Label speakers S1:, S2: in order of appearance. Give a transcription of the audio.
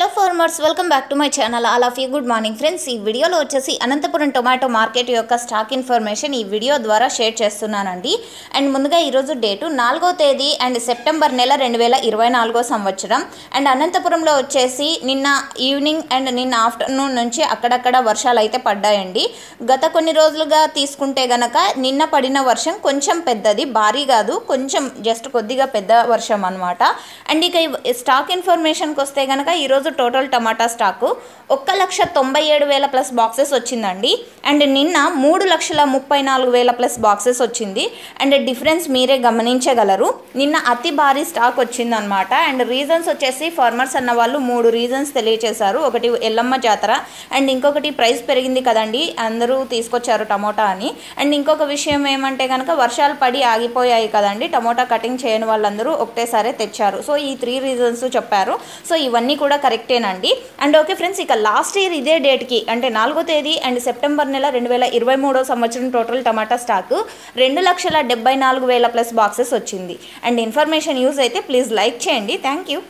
S1: Hello farmers, welcome back to my channel. All of you good morning friends. ఈ వీడియోలో వచ్చేసి Anantapuram tomato market యొక్క stock information ఈ video ద్వారా షేర్ చేస్తున్నానండి. అండ్ ముందుగా ఈరోజు డేటు 4వ తేదీ అండ్ సెప్టెంబర్ నెల 2024 సంవత్సరం. అండ్ అనంతపురంలో వచ్చేసి నిన్న ఈవినింగ్ అండ్ నిన్న ఆఫ్టర్నూన్ నుంచి అక్కడక్కడ వర్షాలు అయితే పడ్డాయండి. గత కొన్ని రోజులుగా తీసుకుంటే గనక నిన్న పడిన వర్షం కొంచెం పెద్దది, భారీ కాదు, కొంచెం జస్ట్ కొద్దిగా పెద్ద వర్షం అనమాట. అండ్ ఇక స్టాక్ ఇన్ఫర్మేషన్కి వస్తే కనుక ఈరోజు టోటల్ టమాటా స్టాకు 1,97,000 ప్లస్ బాక్సెస్ వచ్చిందండి. అండ్ నిన్న 3,34,000 ప్లస్ బాక్సెస్ వచ్చింది. అండ్ డిఫరెన్స్ మీరే గమనించగలరు. నిన్న అతి భారీ స్టాక్ వచ్చిందనమాట. అండ్ రీజన్స్ వచ్చేసి ఫార్మర్స్ అన్న వాళ్ళు 3 రీజన్స్ తెలియచేశారు. ఒకటి ఎల్లమ్మ జాతర, అండ్ ఇంకొకటి ప్రైస్ పెరిగింది కదండి, అందరూ తీసుకొచ్చారు టమోటా అని. అండ్ ఇంకొక విషయం ఏమంటే కనుక వర్షాలు పడి ఆగిపోయాయి కదండి, టమోటా కటింగ్ చేయని వాళ్ళందరూ ఒకటేసారి తెచ్చారు. సో ఈ 3 రీజన్స్ చెప్పారు. సో ఇవన్నీ కూడా కరెక్టేనండి. అండ్ ఓకే ఫ్రెండ్స్, ఇక లాస్ట్ ఇయర్ ఇదే డేట్కి అంటే 4వ తేదీ అండ్ సెప్టెంబర్ నెల 2023 సంవత్సరం టోటల్ టమాటా స్టాకు 2,74,000 ప్లస్ బాక్సెస్ వచ్చింది. అండ్ ఇన్ఫర్మేషన్ యూజ్ అయితే ప్లీజ్ లైక్ చేయండి. Thank you.